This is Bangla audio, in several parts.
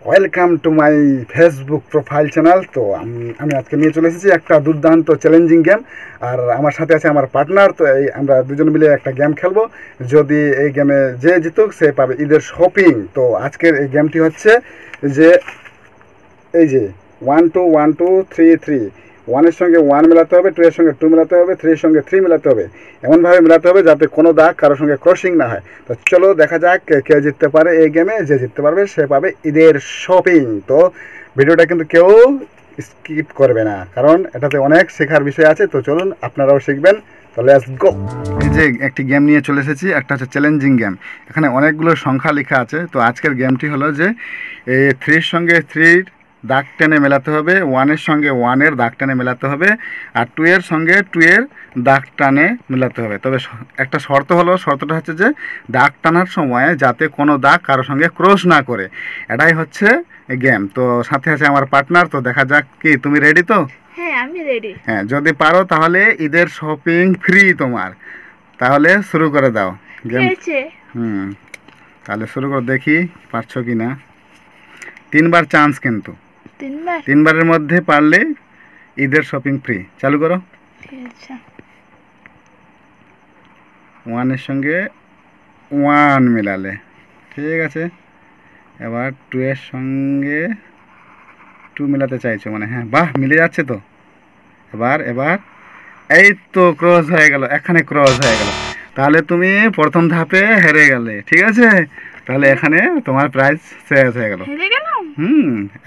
Welcome to my Facebook profile channel. তো আমি আজকে নিয়ে চলে এসেছি একটা দুর্দান্ত চ্যালেঞ্জিং গেম। আর আমার সাথে আছে আমার পার্টনার। তো এই আমরা দুজন মিলে একটা গেম খেলবো। যদি এই গেমে যে জিতুক সে পাবে ঈদের শপিং। তো আজকের এই গেমটি হচ্ছে যে এই যে 1 2 1 2 3 3, 1-এর সঙ্গে 1 মেলাতে হবে, 2-এর সঙ্গে 2 মেলাতে হবে, 3-এর সঙ্গে 3 মেলাতে হবে। এমনভাবে মেলাতে হবে যাতে কোনো দাগ কারোর সঙ্গে ক্রসিং না হয়। তো চলো দেখা যাক কে জিততে পারে এই গেমে। যে জিততে পারবে সে পাবে ঈদের শপিং। তো ভিডিওটা কিন্তু কেউ স্কিপ করবে না, কারণ এটাতে অনেক শেখার বিষয় আছে। তো চলুন আপনারাও শিখবেন। তো লেটস গো। এই যে একটি গেম নিয়ে চলে এসেছি, একটা হচ্ছে চ্যালেঞ্জিং গেম। এখানে অনেকগুলো সংখ্যা লেখা আছে। তো আজকের গেমটি হলো যে 3-এর সঙ্গে 3-র দাগ টেনে মেলাতে হবে, 1-এর সঙ্গে 1-এর দাগ টেনে মেলাতে হবে, আর 2-এর সঙ্গে 2-এর দাগ টানে মেলাতে হবে। তবে একটা শর্ত হলো, শর্তটা হচ্ছে যে দাগ টানার সময় যাতে কোনো দাগ কারোর সঙ্গে ক্রস না করে। এটাই হচ্ছে গেম। তো সাথে আছে আমার পার্টনার। তো দেখা যাক, কি তুমি রেডি? তো হ্যাঁ, আমি রেডি। হ্যাঁ, যদি পারো তাহলে ঈদের শপিং ফ্রি তোমার। তাহলে শুরু করে দাও গেম। তাহলে শুরু করে দেখি পারছো কি না। 3বার চান্স, কিন্তু 3বারের মধ্যে পারলে ঈদের শপিং ফ্রি। চালু করো। ঠিক আছে। 1-এর সঙ্গে 1 মেলালে, ঠিক আছে। এবার 2-এর সঙ্গে 2 মেলাতে চাইছো মানে, হ্যাঁ বাহ, মিলে যাচ্ছে তো। এবার এই তো ক্রস হয়ে গেল, এখানে ক্রস হয়ে গেল। তাহলে তুমি প্রথম ধাপে হেরে গেলে, ঠিক আছে। তাহলে এখানে তোমার প্রাইজ শেষ হয়ে গেল। হেরে গেলাম।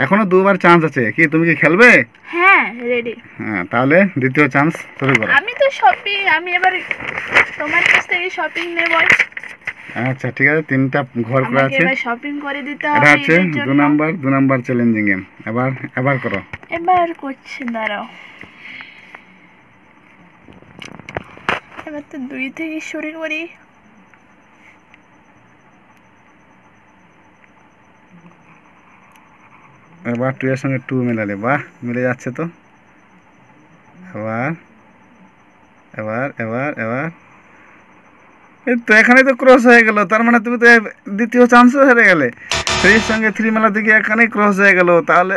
এখনো 2বার চান্স আছে। কি তুমি কি খেলবে? হ্যাঁ, রেডি। হ্যাঁ, তাহলে দ্বিতীয় চান্স শুরু করো। আমি তো শপিং, আমি এবার তোমার কাছ থেকে শপিং নেব। আচ্ছা ঠিক আছে, 3টা ঘর করা আছে, এবার শপিং করে দিতে হবে। এটা হচ্ছে 2 নাম্বার চ্যালেঞ্জিং গেম। এবার করো। এবার করছি, দাঁড়াও। এবার তো 2 থেকে শুরু করি। এবার 2-এর সঙ্গে 2 মেলালে, বাহ মিলে যাচ্ছে তো। এবার এই তো এখানে তো ক্রস হয়ে গেল। তার মানে তুমি তো দ্বিতীয় চান্সও হেরে গেলে। 3-এর সঙ্গে 3 মেলা থেকে এখানেই ক্রস হয়ে গেল, তাহলে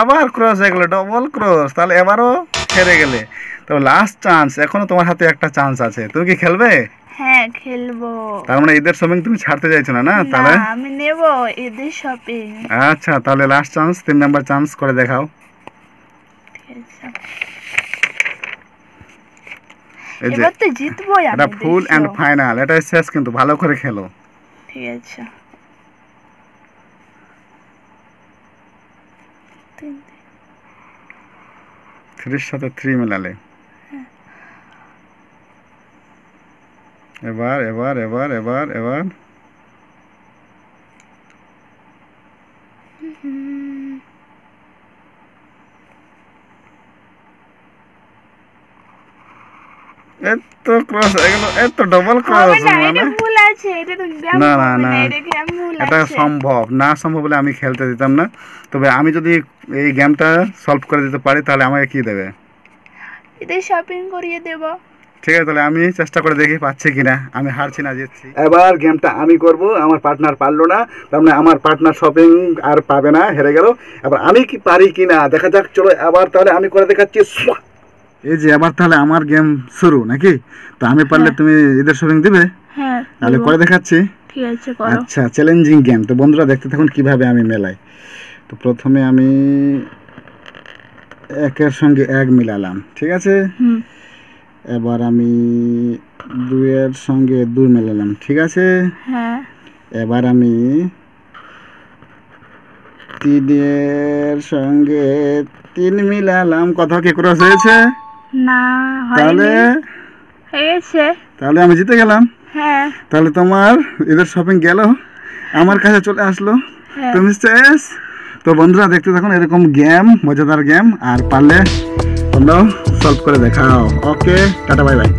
আবার ক্রস হয়ে গেল, ডবল ক্রস। তাহলে এবারও হেরে গেলে। তো লাস্ট চান্স, এখনো তোমার হাতে একটা চান্স আছে। তুমি কি খেলবে? হ্যাঁ, খেলবো। তার মানে ঈদের শপিং তুমি ছাড়তে চাইছো না? না, তাহলে আমি নেব ঈদের শপিং। আচ্ছা, তাহলে লাস্ট চান্স, 3 নাম্বার চান্স করে দেখাও। এবার তো জিতবো। এটা ফুল এন্ড ফাইনাল, এটা শেষ, কিন্তু ভালো করে খেলো। ঠিক আছে। 3-এর সাথে 3 মেলালে। এবার এত ক্রস হয়ে গেল, এত ডবল ক্রস। ভুল আছে, এটা তো না, এটা সম্ভব না। সম্ভব বলে আমি খেলতে দিতাম না। তবে আমি যদি এই গেমটা সলভ করে দিতে পারি তাহলে আমাকে কি দেবে? ঈদের শপিং করিয়ে দেব। ঠিক আছে, তাহলে আমি চেষ্টা করে দেখি পাচ্ছি কিনা। আমি হারছি না, জিতছি। এবার গেমটা আমি করব, আমার পার্টনার পারলো না। তার মানে আমার পার্টনার শপিং আর পাবে না, হেরে গেল। এবার আমি কি পারি কিনা দেখা যাক। চলো এবার তাহলে আমি করে দেখাচ্ছি। এই যে এবার তাহলে আমার গেম শুরু নাকি? তো আমি পারলে তুমি ঈদের শপিং দিবে? হ্যাঁ, তাহলে করে দেখাচ্ছি। ঠিক আছে, করো। আচ্ছা, চ্যালেঞ্জিং গেম। তো বন্ধুরা দেখতে থাকুন কিভাবে আমি মেলাই। তো প্রথমে আমি 1-এর সঙ্গে 1 মিলালাম, ঠিক আছে। এবার আমি 2-এর সঙ্গে 2 মেলালাম, ঠিক আছে। হ্যাঁ। এবার আমি 3-এর সঙ্গে 3 মিলালাম। কথা কি ক্রস হয়েছে? না, তাহলে হয়েছে। তাহলে আমি জিতে গেলাম। হ্যাঁ। তাহলে তোমার ঈদের শপিং গেল, আমার কাছে চলে আসলো। তুমি শেষ। তো বন্ধুরা দেখতে থাকুন এরকম গেম, মজাদার গেম। আর পারলে তোমরাও সলভ করে দেখাও। ওকে, টাটা, বাই বাই।